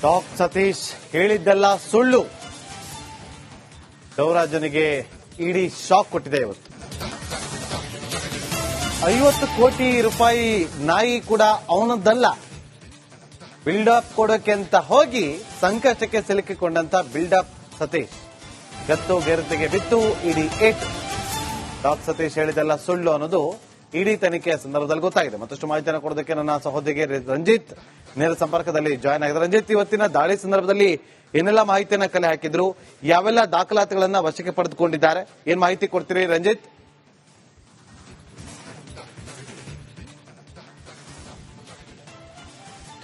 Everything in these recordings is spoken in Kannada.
ಟಾಪ್ ಸತೀಶ್ ಹೇಳಿದ್ದೆಲ್ಲ ಸುಳ್ಳು. ದೇವರಾಜನಿಗೆ ಇಡಿ ಶಾಕ್ ಕೊಟ್ಟಿದೆ. ಇವತ್ತು 50 ಕೋಟಿ ರೂಪಾಯಿ ನಾಯಿ ಕೂಡ ಅವನದ್ದಲ್ಲ. ಬಿಲ್ಡಪ್ ಕೊಡೋಕೆ ಅಂತ ಹೋಗಿ ಸಂಕಷ್ಟಕ್ಕೆ ಸಿಲುಕಿಕೊಂಡಂತ ಬಿಲ್ಡಪ್ ಸತೀಶ್ ಗತ್ತು ಗೆರತೆಗೆ ಬಿತ್ತು ಇಡಿ ಏಟು. ಟಾಪ್ ಸತೀಶ್ ಹೇಳಿದ್ದೆಲ್ಲ ಸುಳ್ಳು ಅನ್ನೋದು ಇಡಿ ತನಿಖೆಯ ಸಂದರ್ಭದಲ್ಲಿ ಗೊತ್ತಾಗಿದೆ. ಮತ್ತಷ್ಟು ಮಾಹಿತಿಯನ್ನು ಕೊಡೋದಕ್ಕೆ ನನ್ನ ಸಹೋದರಿಗೆ ರಂಜಿತ್ ನೇರ ಸಂಪರ್ಕದಲ್ಲಿ ಜಾಯ್ನ್ ಆಗಿದೆ. ರಂಜಿತ್, ಇವತ್ತಿನ ದಾಳಿ ಸಂದರ್ಭದಲ್ಲಿ ಏನೆಲ್ಲ ಮಾಹಿತಿಯನ್ನ ಕಲೆ ಹಾಕಿದ್ರು, ಯಾವೆಲ್ಲ ದಾಖಲಾತಿಗಳನ್ನ ವಶಕ್ಕೆ ಪಡೆದುಕೊಂಡಿದ್ದಾರೆ, ಏನ್ ಮಾಹಿತಿ ಕೊಡ್ತೀರಿ ರಂಜಿತ್?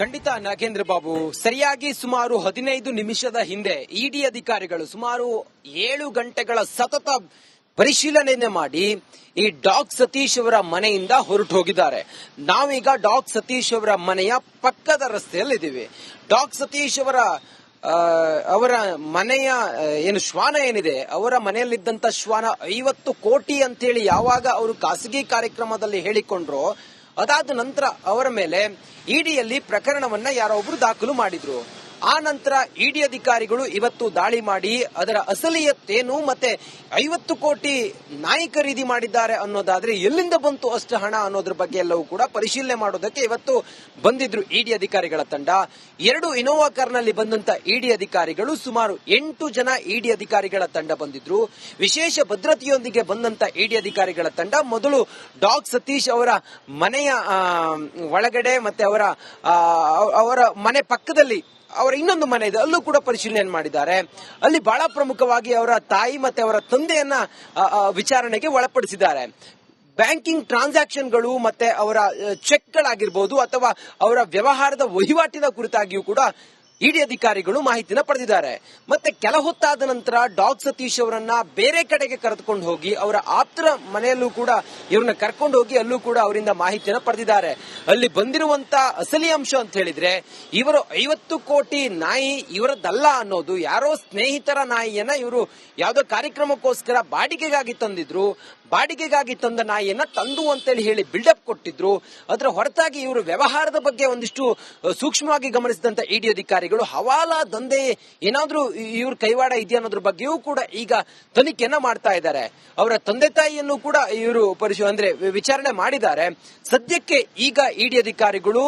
ಖಂಡಿತ ನಾಗೇಂದ್ರ ಬಾಬು, ಸರಿಯಾಗಿ ಸುಮಾರು 15 ನಿಮಿಷದ ಹಿಂದೆ ಇಡಿ ಅಧಿಕಾರಿಗಳು ಸುಮಾರು 7 ಗಂಟೆಗಳ ಸತತ ಪರಿಶೀಲನೆ ಮಾಡಿ ಈ ಡಾಗ್ ಸತೀಶ್ ಅವರ ಮನೆಯಿಂದ ಹೊರಟು ಹೋಗಿದ್ದಾರೆ. ನಾವೀಗ ಡಾಗ್ ಸತೀಶ್ ಅವರ ಮನೆಯ ಪಕ್ಕದ ರಸ್ತೆಯಲ್ಲಿದ್ದೀವಿ. ಡಾಗ್ ಸತೀಶ್ ಅವರ ಮನೆಯ ಏನು ಶ್ವಾನ ಏನಿದೆ, ಅವರ ಮನೆಯಲ್ಲಿದ್ದಂತ ಶ್ವಾನ 50 ಕೋಟಿ ಅಂತೇಳಿ ಯಾವಾಗ ಅವರು ಖಾಸಗಿ ಕಾರ್ಯಕ್ರಮದಲ್ಲಿ ಹೇಳಿಕೊಂಡ್ರು, ಅದಾದ ನಂತರ ಅವರ ಮೇಲೆ ಇಡಿಯಲ್ಲಿ ಪ್ರಕರಣವನ್ನ ಯಾರೋ ಒಬ್ರು ದಾಖಲು ಮಾಡಿದ್ರು. ಆ ನಂತರ ಇಡಿ ಅಧಿಕಾರಿಗಳು ಇವತ್ತು ದಾಳಿ ಮಾಡಿ ಅದರ ಅಸಲಿಯತ್ತೇನು ಮತ್ತೆ 50 ಕೋಟಿ ನಾಯಿ ಖರೀದಿ ಮಾಡಿದ್ದಾರೆ ಅನ್ನೋದಾದ್ರೆ ಎಲ್ಲಿಂದ ಬಂತು ಅಷ್ಟು ಹಣ ಅನ್ನೋದ್ರ ಬಗ್ಗೆ ಎಲ್ಲವೂ ಕೂಡ ಪರಿಶೀಲನೆ ಮಾಡೋದಕ್ಕೆ ಇವತ್ತು ಬಂದಿದ್ರು ಇಡಿ ಅಧಿಕಾರಿಗಳ ತಂಡ. 2 ಇನೋವಾ ಕಾರ್ನಲ್ಲಿ ಬಂದಂತ ಇಡಿ ಅಧಿಕಾರಿಗಳು ಸುಮಾರು 8 ಜನ ಇಡಿ ಅಧಿಕಾರಿಗಳ ತಂಡ ಬಂದಿದ್ರು. ವಿಶೇಷ ಭದ್ರತೆಯೊಂದಿಗೆ ಬಂದಂತ ಇಡಿ ಅಧಿಕಾರಿಗಳ ತಂಡ ಮೊದಲು ಡಾಗ್ ಸತೀಶ್ ಅವರ ಮನೆಯ ಒಳಗಡೆ ಮತ್ತೆ ಅವರ ಮನೆ ಪಕ್ಕದಲ್ಲಿ ಅವರ ಇನ್ನೊಂದು ಮನೆ ಇದೆ, ಅಲ್ಲೂ ಕೂಡ ಪರಿಶೀಲನೆ ಮಾಡಿದ್ದಾರೆ. ಅಲ್ಲಿ ಬಹಳ ಪ್ರಮುಖವಾಗಿ ಅವರ ತಾಯಿ ಮತ್ತೆ ಅವರ ತಂದೆಯನ್ನ ವಿಚಾರಣೆಗೆ ಒಳಪಡಿಸಿದ್ದಾರೆ. ಬ್ಯಾಂಕಿಂಗ್ ಟ್ರಾನ್ಸಾಕ್ಷನ್ಗಳು ಮತ್ತೆ ಅವರ ಚೆಕ್ಗಳಾಗಿರ್ಬೋದು ಅಥವಾ ಅವರ ವ್ಯವಹಾರದ ವಹಿವಾಟಿನ ಕುರಿತಾಗಿಯೂ ಕೂಡ ಇಡಿ ಅಧಿಕಾರಿಗಳು ಮಾಹಿತಿನ ಪಡೆದಿದ್ದಾರೆ. ಮತ್ತೆ ಕೆಲ ಹೊತ್ತಾದ ನಂತರ ಡಾಗ್ ಸತೀಶ್ ಅವರನ್ನ ಬೇರೆ ಕಡೆಗೆ ಕರೆದುಕೊಂಡು ಹೋಗಿ ಅವರ ಆಪ್ತರ ಮನೆಯಲ್ಲೂ ಕೂಡ ಇವ್ರನ್ನ ಕರ್ಕೊಂಡು ಹೋಗಿ ಅಲ್ಲೂ ಕೂಡ ಅವರಿಂದ ಮಾಹಿತಿಯನ್ನು ಪಡೆದಿದ್ದಾರೆ. ಅಲ್ಲಿ ಬಂದಿರುವಂತ ಅಸಲಿ ಅಂಶ ಅಂತ ಹೇಳಿದ್ರೆ, ಇವರು 50 ಕೋಟಿ ನಾಯಿ ಇವರದ್ದಲ್ಲ ಅನ್ನೋದು, ಯಾರೋ ಸ್ನೇಹಿತರ ನಾಯಿಯನ್ನ ಇವರು ಯಾವುದೋ ಕಾರ್ಯಕ್ರಮಕ್ಕೋಸ್ಕರ ಬಾಡಿಗೆಗಾಗಿ ತಂದಿದ್ರು. ಬಾಡಿಗೆಗಾಗಿ ತಂದ ನಾಯಿಯನ್ನ ತಂದು ಅಂತೇಳಿ ಹೇಳಿ ಬಿಲ್ಡಪ್ ಕೊಟ್ಟಿದ್ರು. ಅದರ ಹೊರತಾಗಿ ಇವರು ವ್ಯವಹಾರದ ಬಗ್ಗೆ ಒಂದಿಷ್ಟು ಸೂಕ್ಷ್ಮವಾಗಿ ಗಮನಿಸಿದಂತ ಇಡಿ ಅಧಿಕಾರಿಗಳು ಹವಾಲಾ ದಂಧೆ ಏನಾದ್ರೂ ಇವ್ರ ಕೈವಾಡ ಇದೆಯಾ ಅನ್ನೋದ್ರ ಬಗ್ಗೆಯೂ ಕೂಡ ಈಗ ತನಿಖೆಯನ್ನ ಮಾಡ್ತಾ ಇದ್ದಾರೆ. ಅವರ ತಂದೆ ತಾಯಿಯನ್ನು ಕೂಡ ಇವರು ವಿಚಾರಣೆ ಮಾಡಿದ್ದಾರೆ. ಸದ್ಯಕ್ಕೆ ಈಗ ಇಡಿ ಅಧಿಕಾರಿಗಳು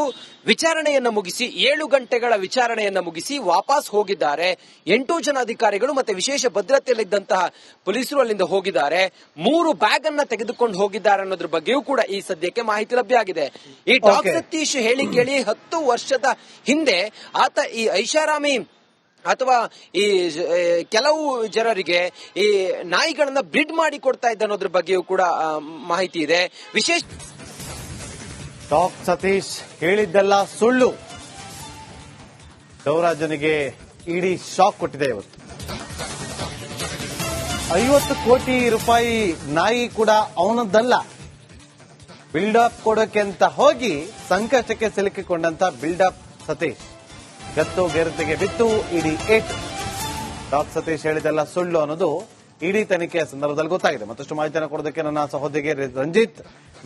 ವಿಚಾರಣೆಯನ್ನ ಮುಗಿಸಿ 7 ಗಂಟೆಗಳ ವಿಚಾರಣೆಯನ್ನ ಮುಗಿಸಿ ವಾಪಸ್ ಹೋಗಿದ್ದಾರೆ. 8 ಜನ ಅಧಿಕಾರಿಗಳು ಮತ್ತೆ ವಿಶೇಷ ಭದ್ರತೆಯಲ್ಲಿದ್ದಂತಹ ಪೊಲೀಸರು ಅಲ್ಲಿಂದ ಹೋಗಿದ್ದಾರೆ. 3 ಬ್ಯಾಗ್ ಅನ್ನ ತೆಗೆದುಕೊಂಡು ಹೋಗಿದ್ದಾರೆ ಅನ್ನೋದ್ರ ಬಗ್ಗೆಯೂ ಕೂಡ ಈ ಸದ್ಯಕ್ಕೆ ಮಾಹಿತಿ ಲಭ್ಯ ಆಗಿದೆ. ಈ ಡಾಗ್ ಸತೀಶ್ ಹೇಳಿ ಕೇಳಿ 10 ವರ್ಷದ ಹಿಂದೆ ಆತ ಈ ಐಷಾರಾಮಿ ಅಥವಾ ಈ ಕೆಲವು ಜನರಿಗೆ ಈ ನಾಯಿಗಳನ್ನ ಬ್ರಿಡ್ ಮಾಡಿ ಕೊಡ್ತಾ ಇದ್ದ ಅನ್ನೋದ್ರ ಬಗ್ಗೆಯೂ ಕೂಡ ಮಾಹಿತಿ ಇದೆ. ವಿಶೇಷ ಟಾಪ್ ಸತೀಶ್ ಹೇಳಿದ್ದೆಲ್ಲ ಸುಳ್ಳು. ದೇವರಾಜನಿಗೆ ಇಡಿ ಶಾಕ್ ಕೊಟ್ಟಿದೆ. ಇವತ್ತು 50 ಕೋಟಿ ರೂಪಾಯಿ ನಾಯಿ ಕೂಡ ಅವನದ್ದಲ್ಲ. ಬಿಲ್ಡಪ್ ಕೊಡೋಕೆ ಅಂತ ಹೋಗಿ ಸಂಕಷ್ಟಕ್ಕೆ ಸಿಲುಕಿಕೊಂಡಂತ ಬಿಲ್ಡಪ್ ಸತೀಶ್ ಗತ್ತು ಗೆರತೆಗೆ ಬಿತ್ತು ಇಡಿ ಏಟು. ಟಾಪ್ ಸತೀಶ್ ಹೇಳಿದ್ದೆಲ್ಲ ಸುಳ್ಳು ಅನ್ನೋದು ಇಡಿ ತನಿಖೆಯ ಸಂದರ್ಭದಲ್ಲಿ ಗೊತ್ತಾಗಿದೆ. ಮತ್ತಷ್ಟು ಮಾಹಿತಿಯನ್ನು ಕೊಡೋದಕ್ಕೆ ನನ್ನ ಸಹೋದರಿಗೆ ರಂಜಿತ್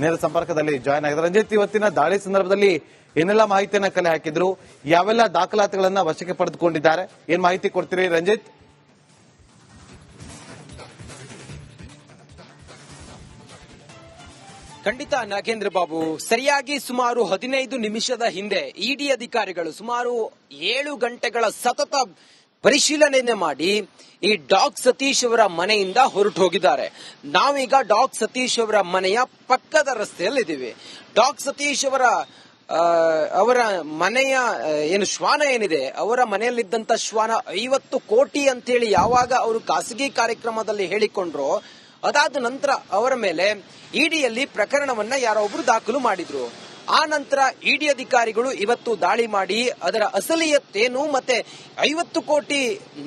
ನೇರ ಸಂಪರ್ಕದಲ್ಲಿ ಜಾಯ್ನ್ ಆಗಿದೆ. ರಂಜಿತ್, ಇವತ್ತಿನ ದಾಳಿ ಸಂದರ್ಭದಲ್ಲಿ ಏನೆಲ್ಲ ಮಾಹಿತಿಯನ್ನ ಕಲೆ ಹಾಕಿದ್ರು, ಯಾವೆಲ್ಲ ದಾಖಲಾತಿಗಳನ್ನ ವಶಕ್ಕೆ ಪಡೆದುಕೊಂಡಿದ್ದಾರೆ, ಏನ್ ಮಾಹಿತಿ ಕೊಡ್ತೀರಿ ರಂಜಿತ್? ಖಂಡಿತ ನಾಗೇಂದ್ರ ಬಾಬು, ಸರಿಯಾಗಿ ಸುಮಾರು 15 ನಿಮಿಷದ ಹಿಂದೆ ಇಡಿ ಅಧಿಕಾರಿಗಳು ಸುಮಾರು 7 ಗಂಟೆಗಳ ಸತತ ಪರಿಶೀಲನೆ ಮಾಡಿ ಈ ಡಾಗ್ ಸತೀಶ್ ಅವರ ಮನೆಯಿಂದ ಹೊರಟು ಹೋಗಿದ್ದಾರೆ. ನಾವೀಗ ಡಾಗ್ ಸತೀಶ್ ಅವರ ಮನೆಯ ಪಕ್ಕದ ರಸ್ತೆಯಲ್ಲಿದ್ದೀವಿ. ಡಾಗ್ ಸತೀಶ್ ಅವರ ಮನೆಯ ಏನು ಶ್ವಾನ ಏನಿದೆ, ಅವರ ಮನೆಯಲ್ಲಿದ್ದಂತ ಶ್ವಾನ 50 ಕೋಟಿ ಅಂತೇಳಿ ಯಾವಾಗ ಅವರು ಖಾಸಗಿ ಕಾರ್ಯಕ್ರಮದಲ್ಲಿ ಹೇಳಿಕೊಂಡ್ರು, ಅದಾದ ನಂತರ ಅವರ ಮೇಲೆ ಇಡಿಯಲ್ಲಿ ಪ್ರಕರಣವನ್ನ ಯಾರೋ ಒಬ್ರು ದಾಖಲು ಮಾಡಿದ್ರು. ಆ ನಂತರ ಇಡಿ ಅಧಿಕಾರಿಗಳು ಇವತ್ತು ದಾಳಿ ಮಾಡಿ ಅದರ ಅಸಲಿಯತ್ತೇನು ಮತ್ತೆ 50 ಕೋಟಿ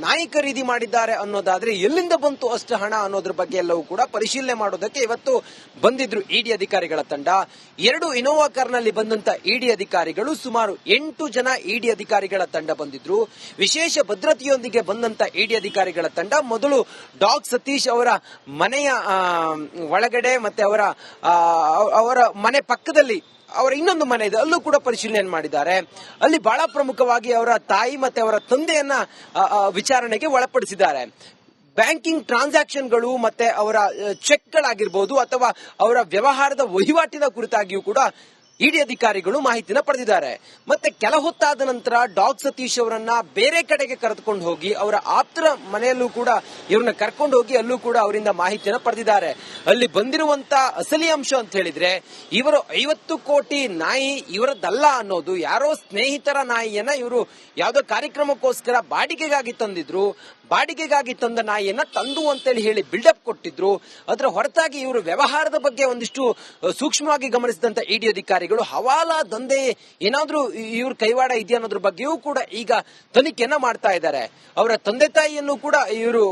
ನಾಯಿ ಖರೀದಿ ಮಾಡಿದ್ದಾರೆ ಅನ್ನೋದಾದ್ರೆ ಎಲ್ಲಿಂದ ಬಂತು ಅಷ್ಟು ಹಣ ಅನ್ನೋದ್ರ ಬಗ್ಗೆ ಎಲ್ಲವೂ ಕೂಡ ಪರಿಶೀಲನೆ ಮಾಡೋದಕ್ಕೆ ಇವತ್ತು ಬಂದಿದ್ರು ಇಡಿ ಅಧಿಕಾರಿಗಳ ತಂಡ. 2 ಇನೋವಾ ಕಾರ್ನಲ್ಲಿ ಬಂದಂತ ಇಡಿ ಅಧಿಕಾರಿಗಳು ಸುಮಾರು 8 ಜನ ಇಡಿ ಅಧಿಕಾರಿಗಳ ತಂಡ ಬಂದಿದ್ರು. ವಿಶೇಷ ಭದ್ರತೆಯೊಂದಿಗೆ ಬಂದಂತ ಇಡಿ ಅಧಿಕಾರಿಗಳ ತಂಡ ಮೊದಲು ಡಾಗ್ ಸತೀಶ್ ಅವರ ಮನೆಯ ಒಳಗಡೆ ಮತ್ತೆ ಅವರ ಮನೆ ಪಕ್ಕದಲ್ಲಿ ಅವರ ಇನ್ನೊಂದು ಮನೆ ಇದೆ, ಅಲ್ಲೂ ಕೂಡ ಪರಿಶೀಲನೆ ಮಾಡಿದ್ದಾರೆ. ಅಲ್ಲಿ ಬಹಳ ಪ್ರಮುಖವಾಗಿ ಅವರ ತಾಯಿ ಮತ್ತೆ ಅವರ ತಂದೆಯನ್ನ ವಿಚಾರಣೆಗೆ ಒಳಪಡಿಸಿದ್ದಾರೆ. ಬ್ಯಾಂಕಿಂಗ್ ಟ್ರಾನ್ಸಾಕ್ಷನ್ಗಳು ಮತ್ತೆ ಅವರ ಚೆಕ್ಗಳಾಗಿರ್ಬೋದು ಅಥವಾ ಅವರ ವ್ಯವಹಾರದ ವಹಿವಾಟಿನ ಕುರಿತಾಗಿಯೂ ಕೂಡ ಇಡಿ ಅಧಿಕಾರಿಗಳು ಮಾಹಿತಿನ ಪಡೆದಿದ್ದಾರೆ. ಮತ್ತೆ ಕೆಲ ಹೊತ್ತಾದ ನಂತರ ಡಾಗ್ ಸತೀಶ್ ಅವರನ್ನ ಬೇರೆ ಕಡೆಗೆ ಕರೆದುಕೊಂಡು ಹೋಗಿ ಅವರ ಆಪ್ತರ ಮನೆಯಲ್ಲೂ ಕೂಡ ಇವ್ರನ್ನ ಕರ್ಕೊಂಡು ಹೋಗಿ ಅಲ್ಲೂ ಕೂಡ ಅವರಿಂದ ಮಾಹಿತಿಯನ್ನು ಪಡೆದಿದ್ದಾರೆ. ಅಲ್ಲಿ ಬಂದಿರುವಂತ ಅಸಲಿ ಅಂಶ ಅಂತ ಹೇಳಿದ್ರೆ, ಇವರು 50 ಕೋಟಿ ನಾಯಿ ಇವರದ್ದಲ್ಲ ಅನ್ನೋದು, ಯಾರೋ ಸ್ನೇಹಿತರ ನಾಯಿಯನ್ನ ಇವರು ಯಾವುದೋ ಕಾರ್ಯಕ್ರಮಕ್ಕೋಸ್ಕರ ಬಾಡಿಗೆಗಾಗಿ ತಂದಿದ್ರು. ಬಾಡಿಗೆಗಾಗಿ ತಂದ ನಾಯಿಯನ್ನ ತಂದು ಅಂತೇಳಿ ಹೇಳಿ ಬಿಲ್ಡಪ್ ಕೊಟ್ಟಿದ್ರು. ಅದರ ಹೊರತಾಗಿ ಇವರು ವ್ಯವಹಾರದ ಬಗ್ಗೆ ಒಂದಿಷ್ಟು ಸೂಕ್ಷ್ಮವಾಗಿ ಗಮನಿಸಿದಂತ ಇಡಿ ಅಧಿಕಾರಿಗಳು ಹವಾಲಾ ದಂಧೆ ಏನಾದ್ರೂ ಇವ್ರ ಕೈವಾಡ ಇದೆಯಾ ಅನ್ನೋದ್ರ ಬಗ್ಗೆಯೂ ಕೂಡ ಈಗ ತನಿಖೆಯನ್ನ ಮಾಡ್ತಾ ಇದ್ದಾರೆ. ಅವರ ತಂದೆ ತಾಯಿಯನ್ನು ಕೂಡ ಇವರು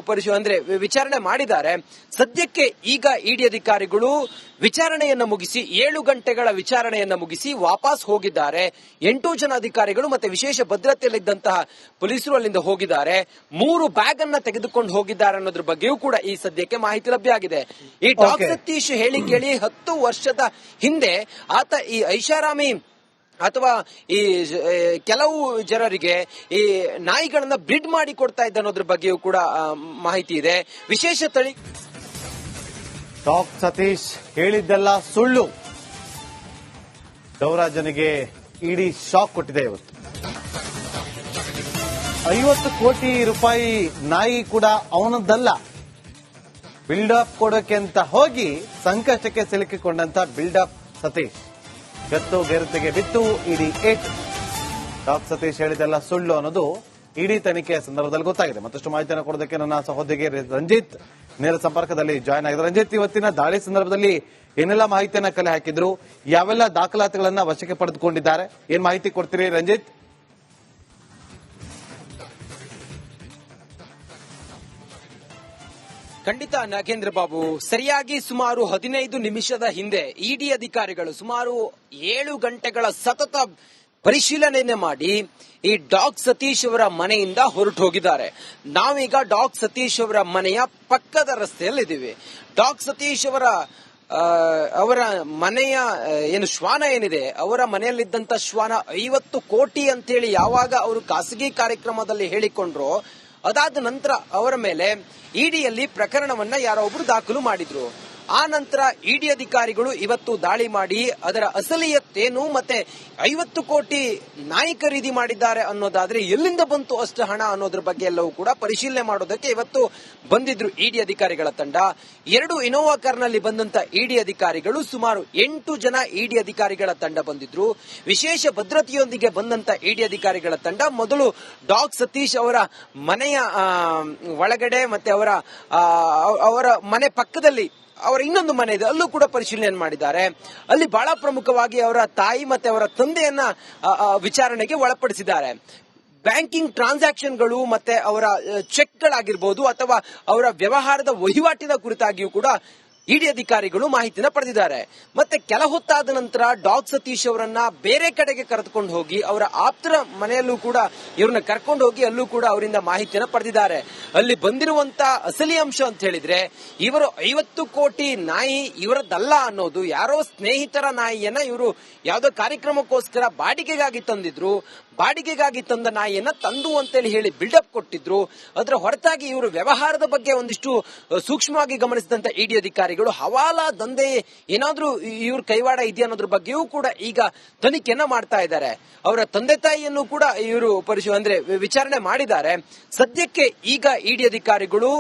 ವಿಚಾರಣೆ ಮಾಡಿದ್ದಾರೆ. ಸದ್ಯಕ್ಕೆ ಈಗ ಇಡಿ ಅಧಿಕಾರಿಗಳು ವಿಚಾರಣೆಯನ್ನ ಮುಗಿಸಿ 7 ಗಂಟೆಗಳ ವಿಚಾರಣೆಯನ್ನ ಮುಗಿಸಿ ವಾಪಸ್ ಹೋಗಿದ್ದಾರೆ. 8 ಜನ ಅಧಿಕಾರಿಗಳು ಮತ್ತೆ ವಿಶೇಷ ಭದ್ರತೆಯಲ್ಲಿದ್ದಂತಹ ಪೊಲೀಸರು ಅಲ್ಲಿಂದ ಹೋಗಿದ್ದಾರೆ. 3 ಬ್ಯಾಗ್ ಅನ್ನ ತೆಗೆದುಕೊಂಡು ಹೋಗಿದ್ದಾರೆ ಅನ್ನೋದ್ರ ಬಗ್ಗೆಯೂ ಕೂಡ ಈ ಸದ್ಯಕ್ಕೆ ಮಾಹಿತಿ ಲಭ್ಯ ಆಗಿದೆ. ಈ ಡಾಗ್ ಸತೀಶ್ ಹೇಳಿ ಕೇಳಿ 10 ವರ್ಷದ ಹಿಂದೆ ಆತ ಈ ಐಷಾರಾಮಿ ಅಥವಾ ಈ ಕೆಲವು ಜನರಿಗೆ ಈ ನಾಯಿಗಳನ್ನ ಬ್ರಿಡ್ ಮಾಡಿ ಕೊಡ್ತಾ ಇದ್ದ ಅನ್ನೋದ್ರ ಬಗ್ಗೆಯೂ ಕೂಡ ಮಾಹಿತಿ ಇದೆ. ವಿಶೇಷ ತಳಿ ಡಾಗ್ ಸತೀಶ್ ಹೇಳಿದ್ದೆಲ್ಲ ಸುಳ್ಳು. ದೇವರಾಜನಿಗೆ ಇಡಿ ಶಾಕ್ ಕೊಟ್ಟಿದೆ. ಇವತ್ತು 50 ಕೋಟಿ ರೂಪಾಯಿ ನಾಯಿ ಕೂಡ ಅವನದ್ದಲ್ಲ. ಬಿಲ್ಡಪ್ ಕೊಡೋಕೆ ಅಂತ ಹೋಗಿ ಸಂಕಷ್ಟಕ್ಕೆ ಸಿಲುಕಿಕೊಂಡಂತ ಬಿಲ್ಡಪ್ ಸತೀಶ್ ಗತ್ತು ಗೆರತೆಗೆ ಬಿತ್ತು ಇಡಿ ಏಟ್. ಡಾಗ್ ಸತೀಶ್ ಹೇಳಿದೆಲ್ಲ ಸುಳ್ಳು ಅನ್ನೋದು ಇಡಿ ತನಿಖೆಯ ಸಂದರ್ಭದಲ್ಲಿ ಗೊತ್ತಾಗಿದೆ. ಮತ್ತಷ್ಟು ಮಾಹಿತಿಯನ್ನು ಕೊಡೋದಕ್ಕೆ ನನ್ನ ಸಹೋದರಿ ರಂಜಿತ್ ನೇರ ಸಂಪರ್ಕದಲ್ಲಿ ಜಾಯ್ನ್ ಆಗಿದ್ದಾರೆ. ರಂಜಿತ್, ಇವತ್ತಿನ ದಾಳಿ ಸಂದರ್ಭದಲ್ಲಿ ಏನೆಲ್ಲ ಮಾಹಿತಿಯನ್ನ ಕಲೆ ಹಾಕಿದ್ರು, ಯಾವೆಲ್ಲ ದಾಖಲಾತಿಗಳನ್ನ ವಶಕ್ಕೆ ಪಡೆದುಕೊಂಡಿದ್ದಾರೆ, ಏನ್ ಮಾಹಿತಿ ಕೊಡ್ತೀರಿ ರಂಜಿತ್? ಖಂಡಿತ ನಾಗೇಂದ್ರ ಬಾಬು, ಸರಿಯಾಗಿ ಸುಮಾರು 15 ನಿಮಿಷದ ಹಿಂದೆ ಇಡಿ ಅಧಿಕಾರಿಗಳು ಸುಮಾರು 7 ಗಂಟೆಗಳ ಸತತ ಪರಿಶೀಲನೆಯನ್ನ ಮಾಡಿ ಈ ಡಾಗ್ ಸತೀಶ್ ಅವರ ಮನೆಯಿಂದ ಹೊರಟು ಹೋಗಿದ್ದಾರೆ. ನಾವೀಗ ಡಾಗ್ ಸತೀಶ್ ಅವರ ಮನೆಯ ಪಕ್ಕದ ರಸ್ತೆಯಲ್ಲಿದ್ದೀವಿ. ಡಾಗ್ ಸತೀಶ್ ಅವರ ಮನೆಯ ಶ್ವಾನ ಏನಿದೆ, ಅವರ ಮನೆಯಲ್ಲಿದ್ದಂತ ಶ್ವಾನ 50 ಕೋಟಿ ಅಂತೇಳಿ ಯಾವಾಗ ಅವರು ಖಾಸಗಿ ಕಾರ್ಯಕ್ರಮದಲ್ಲಿ ಹೇಳಿಕೊಂಡ್ರು, ಅದಾದ ನಂತರ ಅವರ ಮೇಲೆ ಇಡಿಯಲ್ಲಿ ಪ್ರಕರಣವನ್ನ ಯಾರೋ ಒಬ್ರು ದಾಖಲು ಮಾಡಿದ್ರು. ಆ ನಂತರ ಇಡಿ ಅಧಿಕಾರಿಗಳು ಇವತ್ತು ದಾಳಿ ಮಾಡಿ ಅದರ ಅಸಲಿಯತ್ತೇನು ಮತ್ತೆ 50 ಕೋಟಿ ನಾಯಿ ಖರೀದಿ ಮಾಡಿದ್ದಾರೆ ಅನ್ನೋದಾದ್ರೆ ಎಲ್ಲಿಂದ ಬಂತು ಅಷ್ಟು ಹಣ ಅನ್ನೋದ್ರ ಬಗ್ಗೆ ಎಲ್ಲವೂ ಕೂಡ ಪರಿಶೀಲನೆ ಮಾಡೋದಕ್ಕೆ ಇವತ್ತು ಬಂದಿದ್ರು ಇಡಿ ಅಧಿಕಾರಿಗಳ ತಂಡ. 2 ಇನೋವಾ ಕಾರ್ನಲ್ಲಿ ಬಂದಂತ ಇಡಿ ಅಧಿಕಾರಿಗಳು ಸುಮಾರು 8 ಜನ ಇಡಿ ಅಧಿಕಾರಿಗಳ ತಂಡ ಬಂದಿದ್ರು. ವಿಶೇಷ ಭದ್ರತೆಯೊಂದಿಗೆ ಬಂದಂತ ಇಡಿ ಅಧಿಕಾರಿಗಳ ತಂಡ ಮೊದಲು ಡಾಗ್ ಸತೀಶ್ ಅವರ ಮನೆಯ ಒಳಗಡೆ ಮತ್ತೆ ಅವರ ಮನೆ ಪಕ್ಕದಲ್ಲಿ ಅವರ ಇನ್ನೊಂದು ಮನೆ ಇದೆ, ಅಲ್ಲೂ ಕೂಡ ಪರಿಶೀಲನೆ ಮಾಡಿದ್ದಾರೆ. ಅಲ್ಲಿ ಬಹಳ ಪ್ರಮುಖವಾಗಿ ಅವರ ತಾಯಿ ಮತ್ತೆ ಅವರ ತಂದೆಯನ್ನ ವಿಚಾರಣೆಗೆ ಒಳಪಡಿಸಿದ್ದಾರೆ. ಬ್ಯಾಂಕಿಂಗ್ ಟ್ರಾನ್ಸಾಕ್ಷನ್ಗಳು ಮತ್ತೆ ಅವರ ಚೆಕ್ಗಳಾಗಿರ್ಬೋದು ಅಥವಾ ಅವರ ವ್ಯವಹಾರದ ವಹಿವಾಟಿನ ಕುರಿತಾಗಿಯೂ ಕೂಡ ಇಡಿ ಅಧಿಕಾರಿಗಳು ಮಾಹಿತಿನ ಪಡೆದಿದ್ದಾರೆ. ಮತ್ತೆ ಕೆಲ ಹೊತ್ತಾದ ನಂತರ ಡಾಗ್ ಸತೀಶ್ ಅವರನ್ನ ಬೇರೆ ಕಡೆಗೆ ಕರೆದುಕೊಂಡು ಹೋಗಿ ಅವರ ಆಪ್ತರ ಮನೆಯಲ್ಲೂ ಕೂಡ ಇವ್ರನ್ನ ಕರ್ಕೊಂಡು ಹೋಗಿ ಅಲ್ಲೂ ಕೂಡ ಅವರಿಂದ ಮಾಹಿತಿಯನ್ನು ಪಡೆದಿದ್ದಾರೆ. ಅಲ್ಲಿ ಬಂದಿರುವಂತ ಅಸಲಿ ಅಂಶ ಅಂತ ಹೇಳಿದ್ರೆ, ಇವರು 50 ಕೋಟಿ ನಾಯಿ ಇವರದ್ದಲ್ಲ ಅನ್ನೋದು, ಯಾರೋ ಸ್ನೇಹಿತರ ನಾಯಿಯನ್ನ ಇವರು ಯಾವುದೋ ಕಾರ್ಯಕ್ರಮಕ್ಕೋಸ್ಕರ ಬಾಡಿಗೆಗಾಗಿ ತಂದಿದ್ರು. ಬಾಡಿಗೆಗಾಗಿ ತಂದ ನಾಯಿಯನ್ನ ತಂದು ಅಂತೇಳಿ ಹೇಳಿ ಬಿಲ್ಡಪ್ ಕೊಟ್ಟಿದ್ರು. ಅದರ ಹೊರತಾಗಿ ಇವರು ವ್ಯವಹಾರದ ಬಗ್ಗೆ ಒಂದಿಷ್ಟು ಸೂಕ್ಷ್ಮವಾಗಿ ಗಮನಿಸಿದಂತ ಇಡಿ ಅಧಿಕಾರಿಗಳು ಹವಾಲಾ ದಂಧೆ ಏನಾದ್ರೂ ಇವ್ರ ಕೈವಾಡ ಇದೆಯಾ ಅನ್ನೋದ್ರ ಬಗ್ಗೆಯೂ ಕೂಡ ಈಗ ತನಿಖೆಯನ್ನ ಮಾಡ್ತಾ ಇದ್ದಾರೆ. ಅವರ ತಂದೆ ತಾಯಿಯನ್ನು ಕೂಡ ಇವರು ವಿಚಾರಣೆ ಮಾಡಿದ್ದಾರೆ. ಸದ್ಯಕ್ಕೆ ಈಗ ಇಡಿ ಅಧಿಕಾರಿಗಳು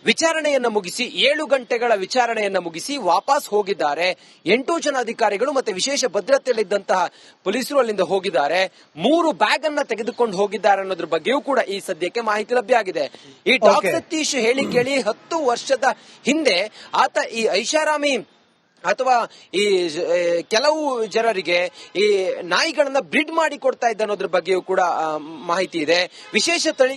ವಿಚಾರಣೆಯನ್ನ ಮುಗಿಸಿ 7 ಗಂಟೆಗಳ ವಿಚಾರಣೆಯನ್ನ ಮುಗಿಸಿ ವಾಪಸ್ ಹೋಗಿದ್ದಾರೆ. 8 ಜನ ಅಧಿಕಾರಿಗಳು ಮತ್ತೆ ವಿಶೇಷ ಭದ್ರತೆಯಲ್ಲಿದ್ದಂತಹ ಪೊಲೀಸರು ಅಲ್ಲಿಂದ ಹೋಗಿದ್ದಾರೆ. 3 ಬ್ಯಾಗ್ ಅನ್ನ ತೆಗೆದುಕೊಂಡು ಹೋಗಿದ್ದಾರೆ ಅನ್ನೋದ್ರ ಬಗ್ಗೆಯೂ ಕೂಡ ಈ ಸದ್ಯಕ್ಕೆ ಮಾಹಿತಿ ಲಭ್ಯ ಆಗಿದೆ. ಈ ಡಾಗ್ ಸತೀಶ್ ಹೇಳಿ ಕೇಳಿ 10 ವರ್ಷದ ಹಿಂದೆ ಆತ ಈ ಐಷಾರಾಮಿ ಅಥವಾ ಈ ಕೆಲವು ಜನರಿಗೆ ಈ ನಾಯಿಗಳನ್ನ ಬ್ರಿಡ್ ಮಾಡಿ ಕೊಡ್ತಾ ಇದ್ದ ಅನ್ನೋದ್ರ ಬಗ್ಗೆಯೂ ಕೂಡ ಮಾಹಿತಿ ಇದೆ. ವಿಶೇಷ ತಳಿ